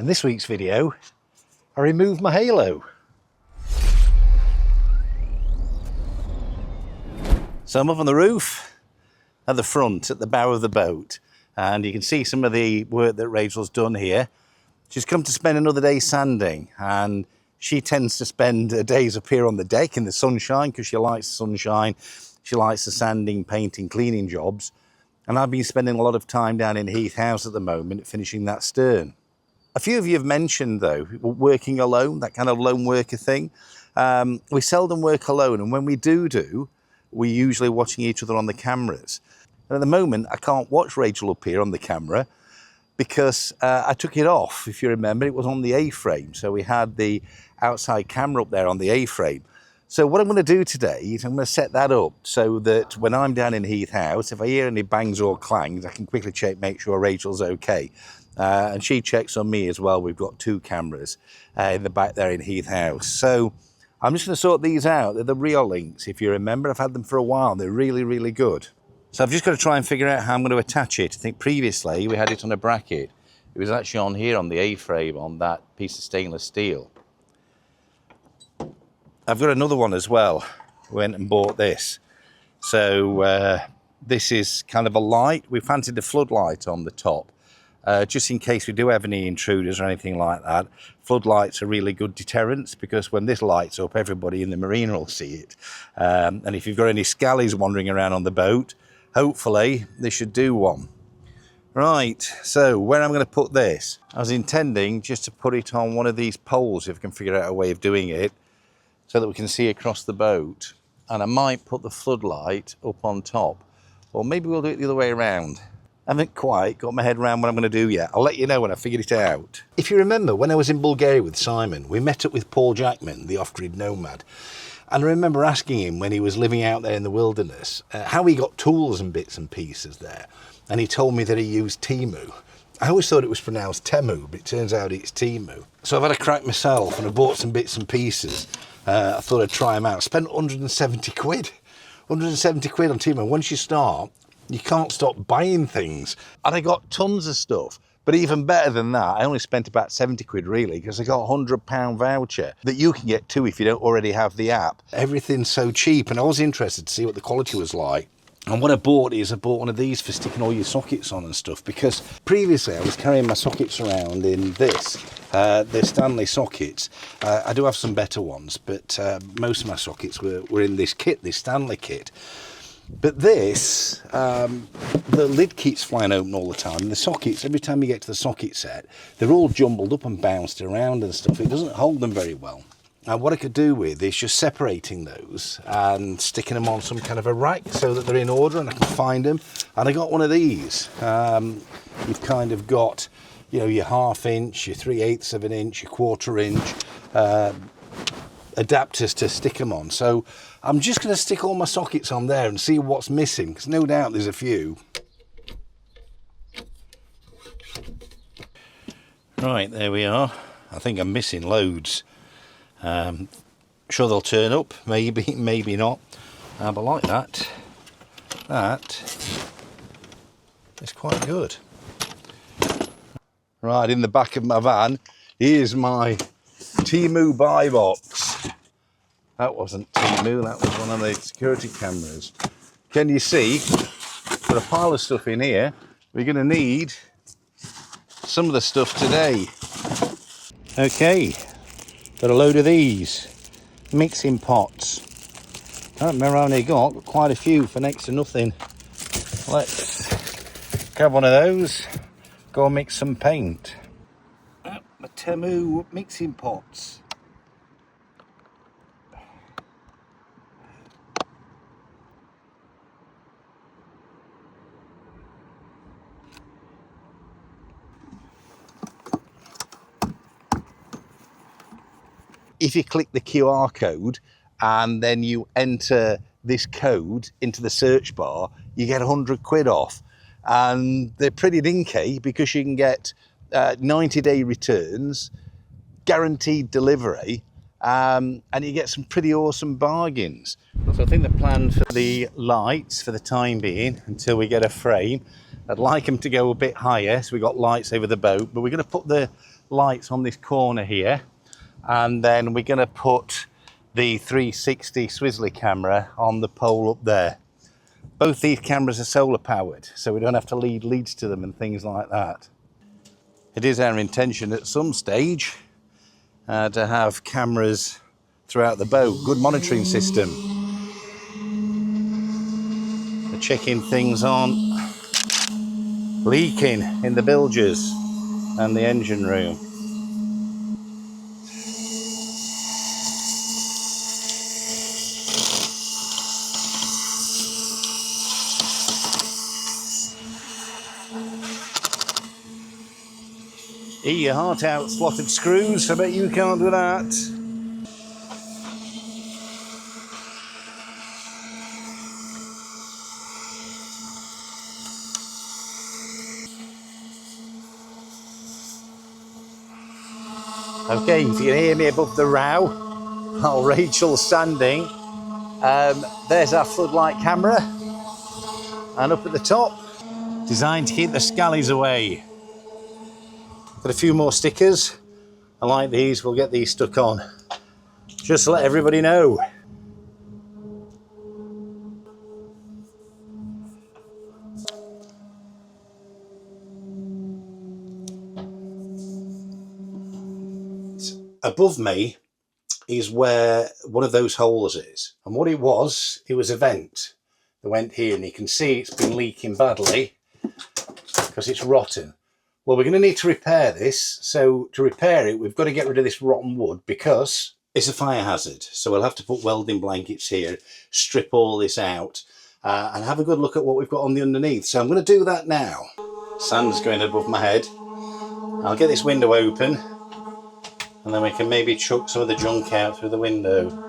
In this week's video, I removed my halo. So I'm up on the roof at the front, at the bow of the boat, and you can see some of the work that Rachel's done here. She's come to spend another day sanding, and she tends to spend her days up here on the deck in the sunshine because she likes the sunshine. She likes the sanding, painting, cleaning jobs. And I've been spending a lot of time down in Heath House at the moment finishing that stern. A few of you have mentioned, though, working alone, that kind of lone worker thing. We seldom work alone, and when we do, we're usually watching each other on the cameras. And at the moment, I can't watch Rachel up here on the camera because I took it off. If you remember, it was on the A-frame. So we had the outside camera up there on the A-frame. So what I'm going to do today is I'm going to set that up so that when I'm down in Heath House, if I hear any bangs or clangs, I can quickly check, make sure Rachel's okay. And she checks on me as well. We've got two cameras in the back there in Heath House. So I'm just going to sort these out. They're the Reolinks, if you remember. I've had them for a while. They're really, really good. So I've just got to try and figure out how I'm going to attach it. I think previously we had it on a bracket. It was actually on here on the A-frame on that piece of stainless steel. I've got another one as well. Went and bought this. So this is kind of a light. We fancied a floodlight on the top. Just in case we do have any intruders or anything like that. Floodlights are really good deterrents because when this lights up, everybody in the marina will see it. And if you've got any scallies wandering around on the boat, hopefully this should do one. Right, so where I'm going to put this, I was intending just to put it on one of these poles if I can figure out a way of doing it so that we can see across the boat. And I might put the floodlight up on top, or maybe we'll do it the other way around. I haven't quite got my head around what I'm going to do yet. I'll let you know when I figured it out. If you remember, when I was in Bulgaria with Simon, we met up with Paul Jackman, the off-grid nomad. And I remember asking him when he was living out there in the wilderness, how he got tools and bits and pieces there. And he told me that he used Temu. I always thought it was pronounced Temu, but it turns out it's Temu. So I've had a crack myself and I bought some bits and pieces. I thought I'd try them out. I spent 170 quid. 170 quid on Temu. Once you start, you can't stop buying things. And I got tons of stuff. But even better than that, I only spent about 70 quid really, because I got a £100 voucher that you can get too if you don't already have the app. Everything's so cheap, and I was interested to see what the quality was like. And what I bought is I bought one of these for sticking all your sockets on and stuff, because previously I was carrying my sockets around in this. They're Stanley sockets. I do have some better ones, but most of my sockets were in this kit, this Stanley kit. But this, the lid keeps flying open all the time. And the sockets, every time you get to the socket set, they're all jumbled up and bounced around and stuff. It doesn't hold them very well. And what I could do with is just separating those and sticking them on some kind of a rack so that they're in order and I can find them. And I got one of these. You've kind of got, you know, your 1/2 inch, your 3/8 of an inch, your 1/4 inch adapters to stick them on. So I'm just going to stick all my sockets on there and see what's missing, because no doubt there's a few. Right, there we are. I think I'm missing loads. Sure they'll turn up, maybe, maybe not. But like that is quite good. Right, in the back of my van, here's my Temu buy box. That wasn't Temu, that was one of the security cameras. Can you see? Got a pile of stuff in here. We're going to need some of the stuff today. Okay, got a load of these mixing pots. Can't remember how many I got, but quite a few for next to nothing. Let's grab one of those, go and mix some paint. The Temu mixing pots. If you click the QR code and then you enter this code into the search bar, you get 100 quid off. And they're pretty dinky because you can get 90-day returns, guaranteed delivery, and you get some pretty awesome bargains. So I think the plan for the lights for the time being, until we get a frame, I'd like them to go a bit higher so we've got lights over the boat, but we're going to put the lights on this corner here, and then we're going to put the 360 Swizzly camera on the pole up there. Both these cameras are solar powered, so we don't have to lead leads to them and things like that. It is our intention at some stage to have cameras throughout the boat, good monitoring system. For checking things on leaking in the bilges and the engine room. Eat your heart out, slotted screws. I bet you can't do that. Okay, if you can hear me above the row, while Rachel's standing, there's our floodlight camera. And up at the top, designed to keep the scallies away. Got a few more stickers. I like these, we'll get these stuck on. Just to let everybody know. Above me is where one of those holes is. And what it was a vent that went here, and you can see it's been leaking badly because it's rotten. Well, we're going to need to repair this. So to repair it, we've got to get rid of this rotten wood because it's a fire hazard. So we'll have to put welding blankets here, strip all this out, and have a good look at what we've got on the underneath. So I'm going to do that now. Sand's going above my head. I'll get this window open, and then we can maybe chuck some of the junk out through the window.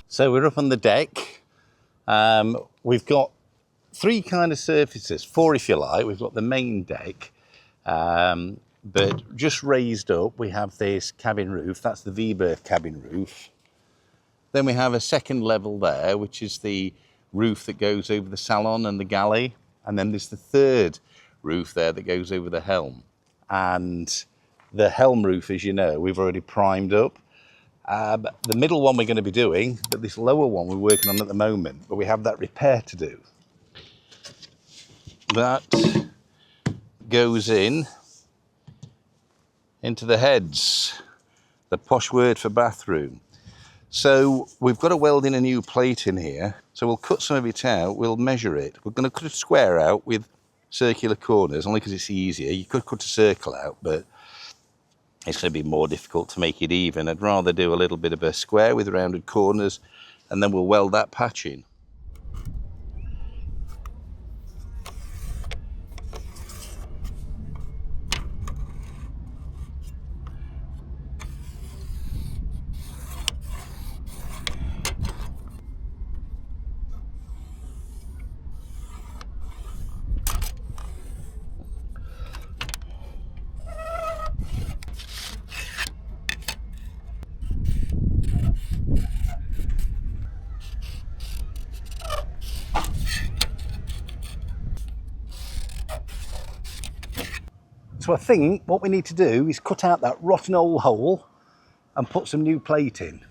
So we're up on the deck. We've got three kind of surfaces, four if you like. We've got the main deck, but just raised up, we have this cabin roof. That's the V-berth cabin roof. Then we have a second level there, which is the roof that goes over the salon and the galley. And then there's the third roof there that goes over the helm. And the helm roof, as you know, we've already primed up. The middle one we're going to be doing, but this lower one we're working on at the moment, but we have that repair to do. That goes into the heads, the posh word for bathroom. So we've got to weld in a new plate in here. So we'll cut some of it out, we'll measure it. We're going to cut a square out with circular corners, only because it's easier. You could cut a circle out, but it's going to be more difficult to make it even. I'd rather do a little bit of a square with rounded corners, and then we'll weld that patch in. So I think what we need to do is cut out that rotten old hole and put some new plate in.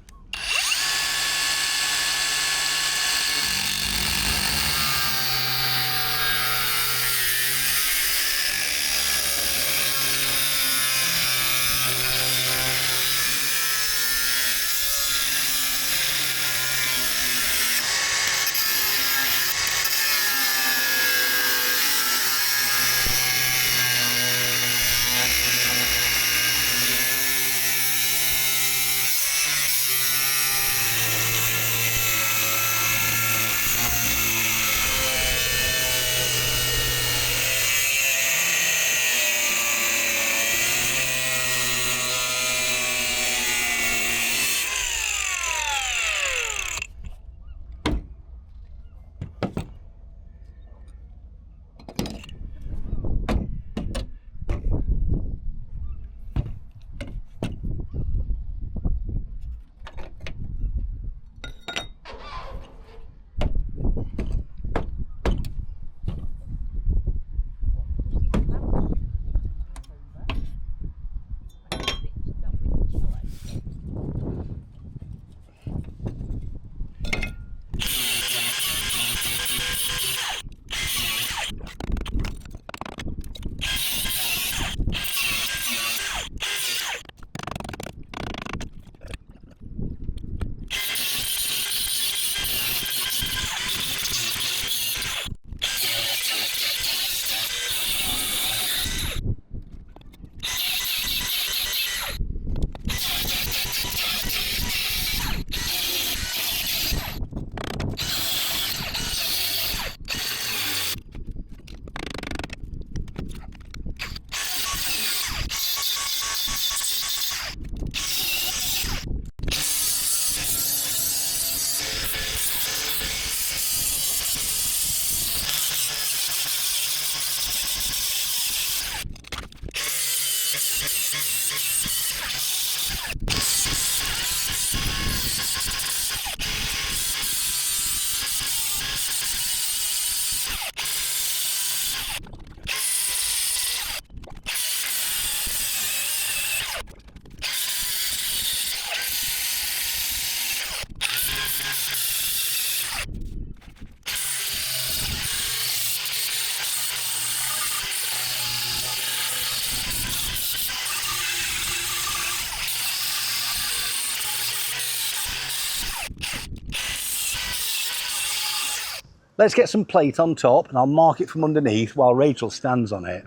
Let's get some plate on top and I'll mark it from underneath while Rachel stands on it.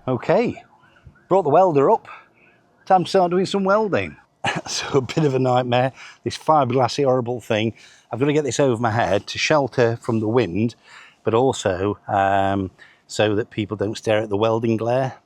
Okay, brought the welder up. Time to start doing some welding. So a bit of a nightmare, this fiberglassy horrible thing. I've got to get this over my head to shelter from the wind, but also so that people don't stare at the welding glare.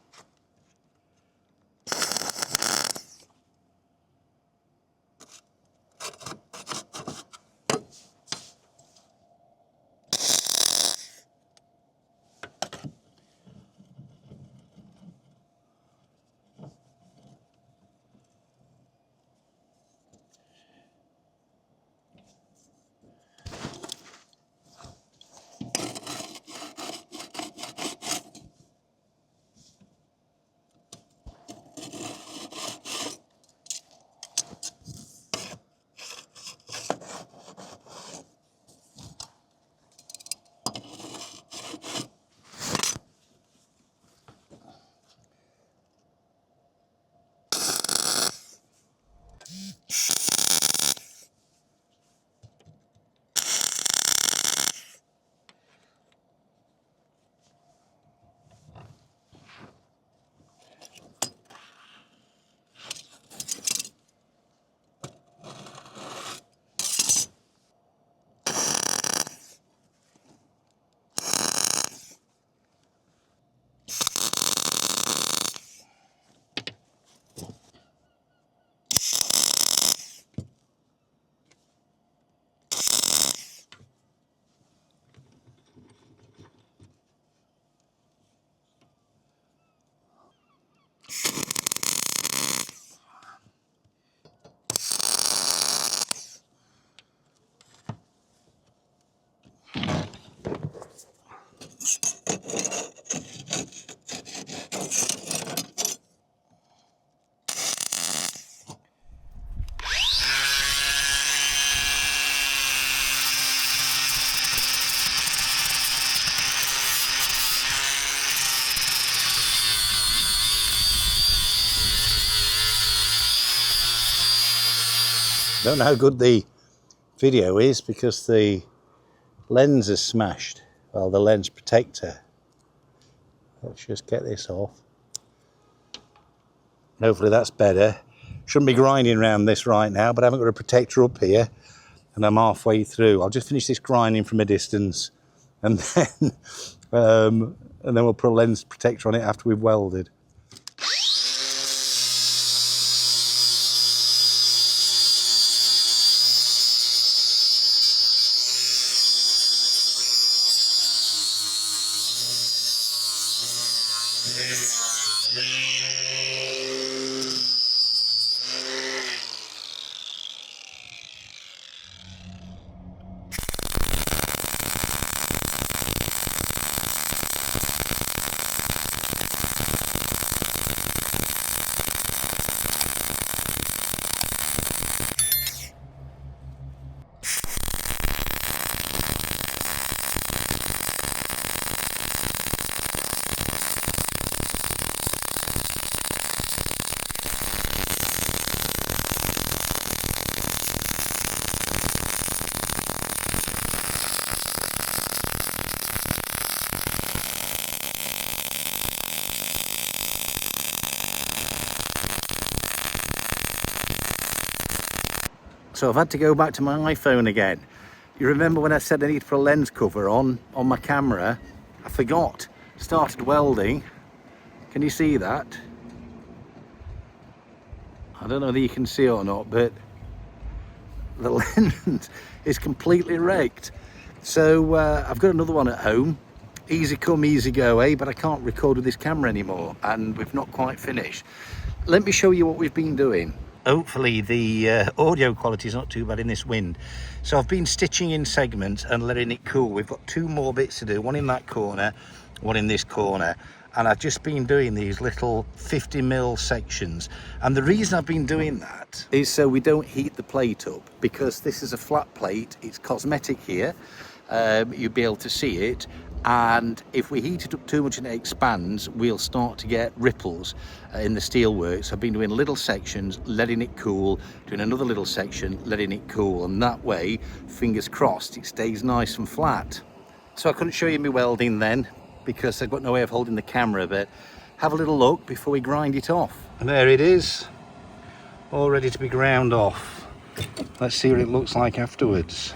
Don't know how good the video is because the lens is smashed. Well, the lens protector. Let's just get this off. Hopefully that's better. Shouldn't be grinding around this right now, but I haven't got a protector up here and I'm halfway through. I'll just finish this grinding from a distance and then we'll put a lens protector on it after we've welded. So I've had to go back to my iPhone again. You remember when I said I need to put a lens cover on my camera? I forgot. Started welding. Can you see that? I don't know whether you can see it or not, but the lens is completely wrecked. So I've got another one at home. Easy come, easy go, eh? But I can't record with this camera anymore, and we've not quite finished. Let me show you what we've been doing. Hopefully the audio quality is not too bad in this wind. So I've been stitching in segments and letting it cool. We've got two more bits to do, one in that corner, one in this corner. And I've just been doing these little 50mm sections. And the reason I've been doing that is so we don't heat the plate up, because this is a flat plate, it's cosmetic here. You'll be able to see it. And if we heat it up too much and it expands, we'll start to get ripples in the steelwork. So I've been doing little sections, letting it cool, doing another little section, letting it cool, and that way, fingers crossed, it stays nice and flat. So I couldn't show you my welding then because I've got no way of holding the camera, but have a little look before we grind it off. And there it is, all ready to be ground off. Let's see what it looks like afterwards.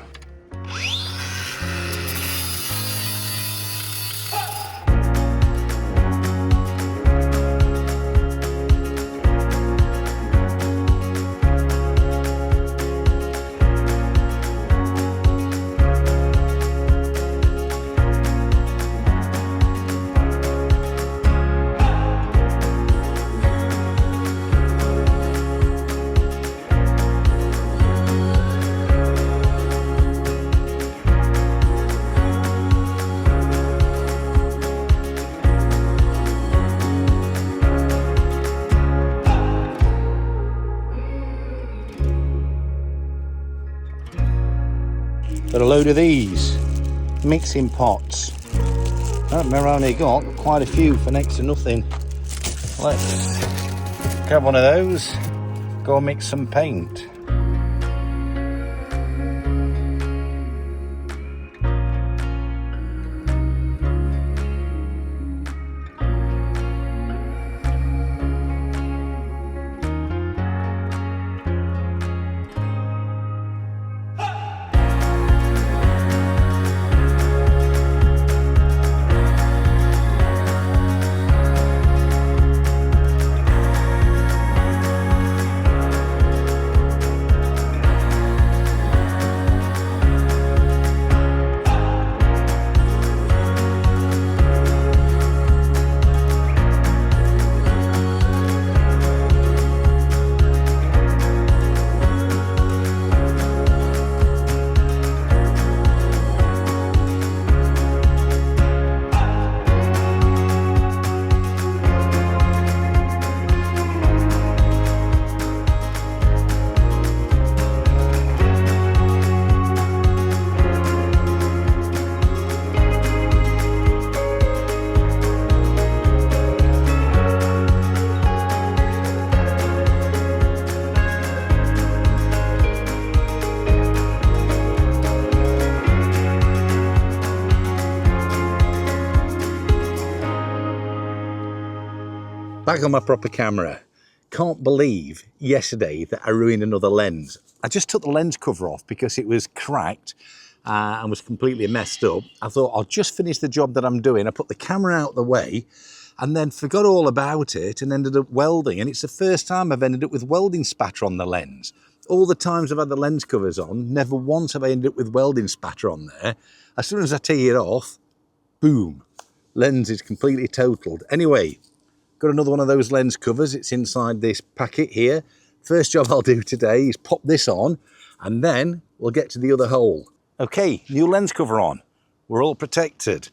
Got a load of these mixing pots. I don't remember how many I got, but quite a few for next to nothing. Let's grab one of those, go and mix some paint. Back on my proper camera. Can't believe yesterday that I ruined another lens. I just took the lens cover off because it was cracked and was completely messed up. I thought I'll just finish the job that I'm doing. I put the camera out the way and then forgot all about it and ended up welding. And it's the first time I've ended up with welding spatter on the lens. All the times I've had the lens covers on, never once have I ended up with welding spatter on there. As soon as I take it off, boom, lens is completely totaled. Anyway, got another one of those lens covers. It's inside this packet here. First job I'll do today is pop this on and then we'll get to the other hole. Okay, new lens cover on. We're all protected.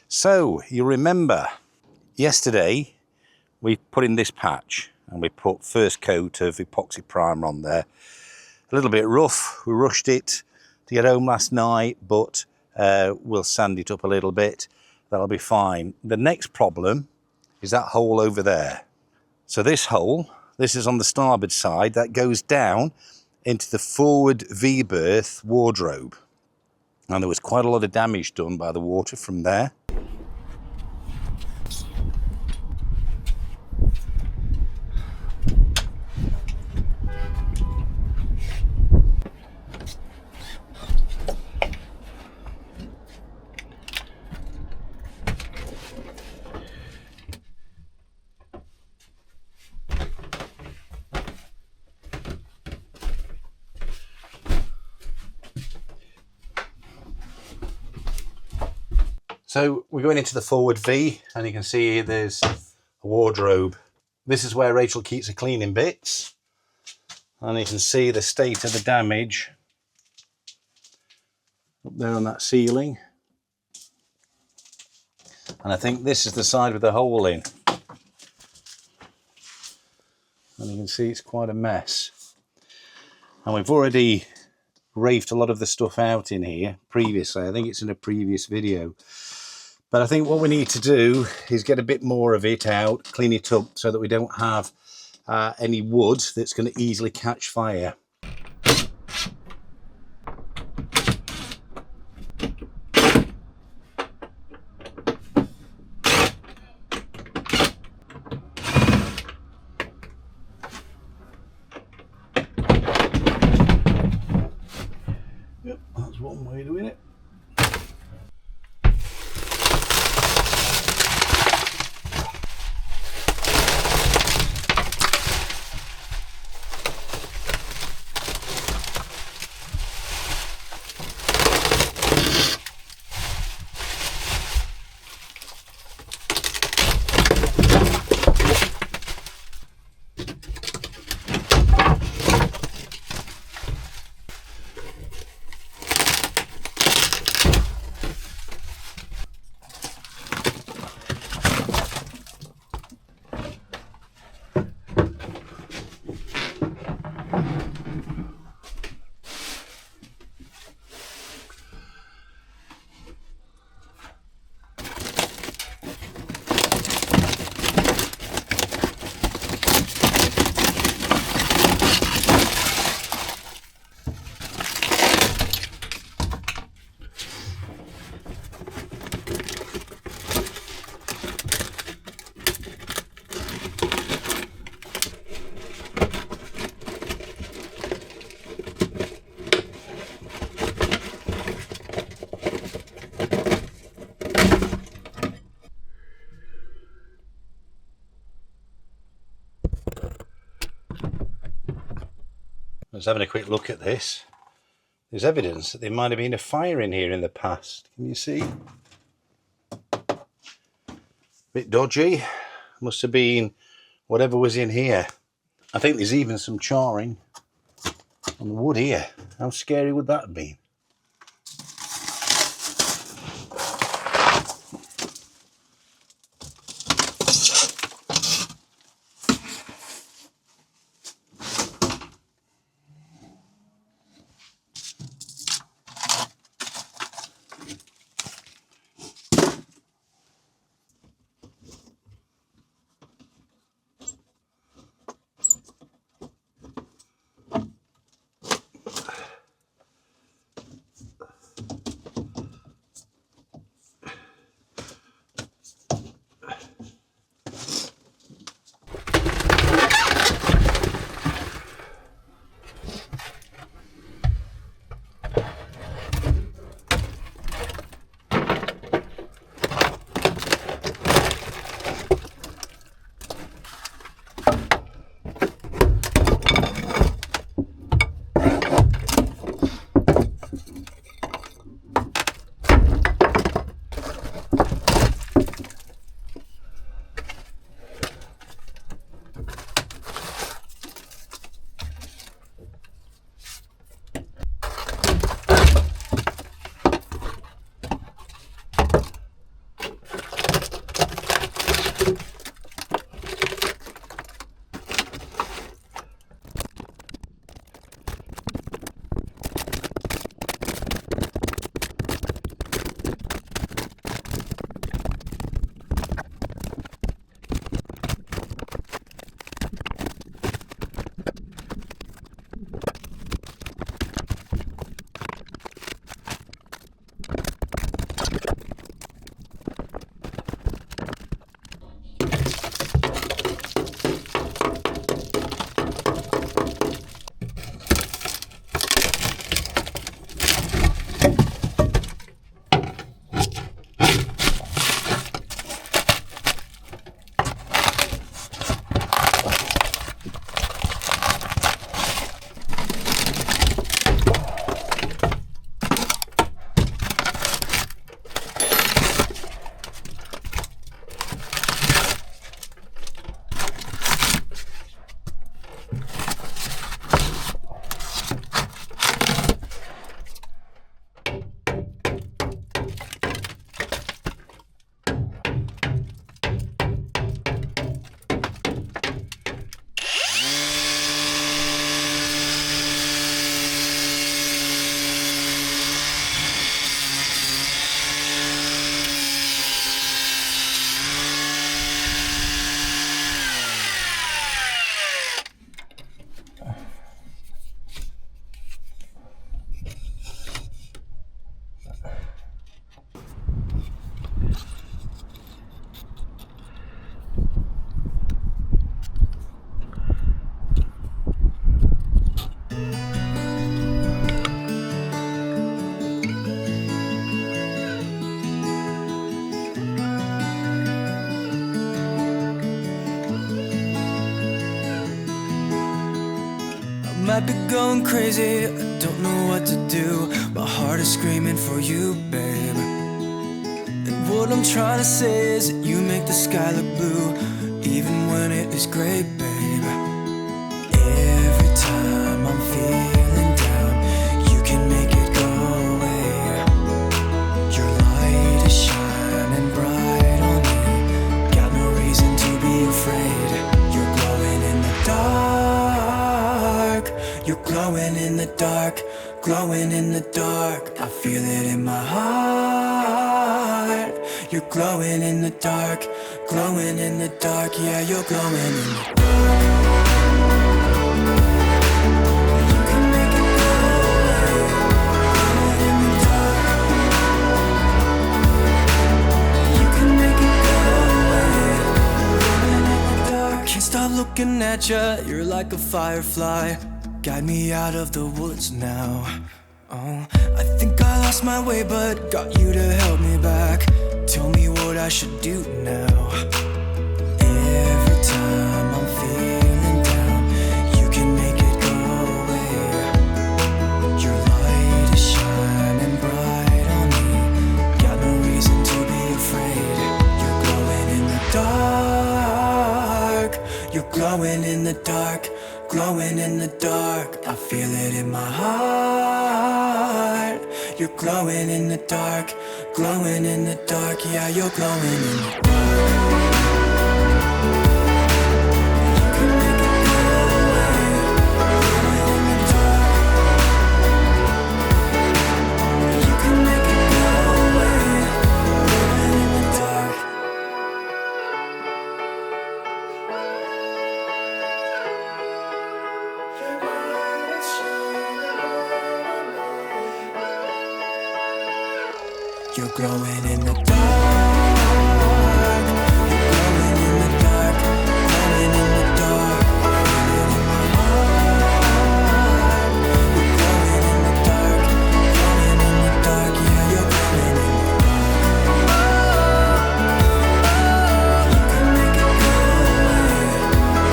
So you'll remember yesterday we put in this patch and we put first coat of epoxy primer on there. A little bit rough. We rushed it to get home last night, but we'll sand it up a little bit. That'll be fine. The next problem is that hole over there. So this hole, this is on the starboard side, that goes down into the forward V-berth wardrobe. And there was quite a lot of damage done by the water from there. So we're going into the forward V and you can see there's a wardrobe. This is where Rachel keeps her cleaning bits. And you can see the state of the damage up there on that ceiling. And I think this is the side with the hole in. And you can see it's quite a mess. And we've already rafed a lot of the stuff out in here previously. I think it's in a previous video. But I think what we need to do is get a bit more of it out, clean it up so that we don't have any wood that's going to easily catch fire. I was having a quick look at this. There's evidence that there might have been a fire in here in the past. Can you see? Bit dodgy. Must have been whatever was in here. I think there's even some charring on the wood here. How scary would that have been? Might be going crazy, I don't know what to do. My heart is screaming for you, babe. And what I'm trying to say is that you make the sky look blue, even when it is gray, babe. Every time I'm feeling down, you can make it go away. Your light is shining bright on me, got no reason to be afraid. You're glowing in the dark, you're glowing in the dark, glowing in the dark. I feel it in my heart. You're glowing in the dark, glowing in the dark. Yeah, you're glowing in the dark. You can make it go away. Glowing in the dark. You can make it go away. Glowing in the dark. Can't stop looking at you, you're like a firefly. Guide me out of the woods now. Oh, I think I lost my way, but got you to help me back. Tell me what I should do now. Every time I'm feeling down, you can make it go away. You're glowing in the dark, glowing in the dark. I feel it in my heart. You're glowing in the dark, glowing in the dark. Yeah, you're glowing in the dark. You're glowing in the dark. You're glowing in the dark. Glowing in the dark. Feeling in my heart. You're glowing in the dark. Glowing in the dark. Yeah, you're glowing in the dark. You can make it go away.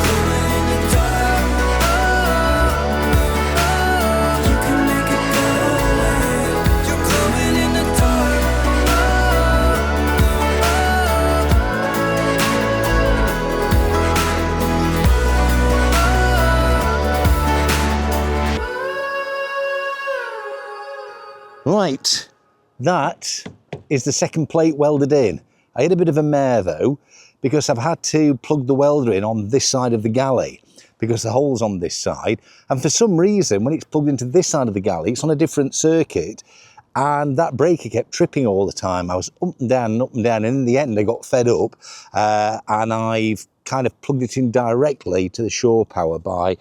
Glowing in the dark. You can make it go away. You're glowing in the dark. Right, that is the second plate welded in. I had a bit of a mare though, because I've had to plug the welder in on this side of the galley, because the hole's on this side, and for some reason when it's plugged into this side of the galley it's on a different circuit, and that breaker kept tripping all the time. I was up and down, and in the end I got fed up, and I've kind of plugged it in directly to the shore power by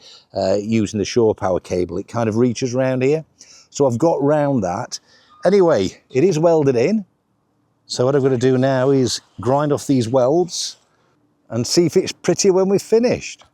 using the shore power cable. It kind of reaches around here, so I've got round that. Anyway, it is welded in, so what I'm going to do now is grind off these welds and see if it's pretty when we've finished.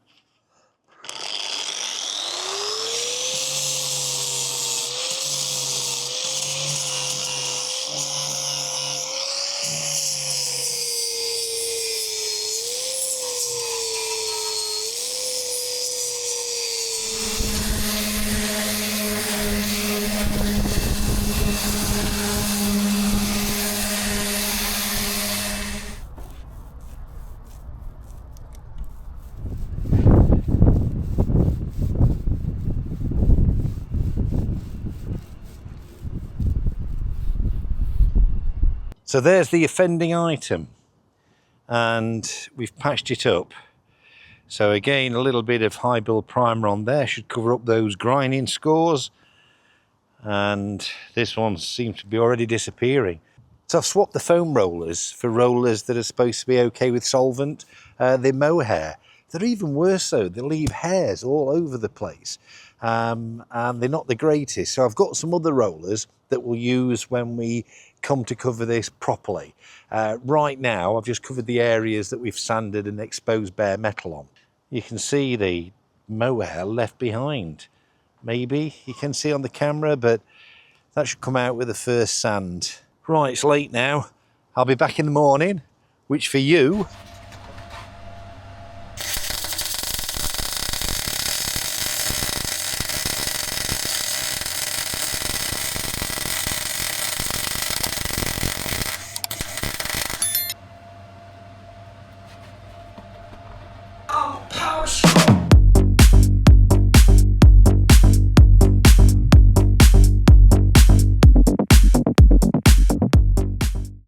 So there's the offending item, and we've patched it up. So again, a little bit of high build primer on there should cover up those grinding scores, and this one seems to be already disappearing. So I've swapped the foam rollers for rollers that are supposed to be okay with solvent. They're mohair. They're even worse though, they leave hairs all over the place, and they're not the greatest. So I've got some other rollers that we'll use when we come to cover this properly. Right now I've just covered the areas that we've sanded and exposed bare metal on. You can see the mohair left behind. Maybe you can see on the camera, but that should come out with the first sand. Right, it's late now. I'll be back in the morning, which for you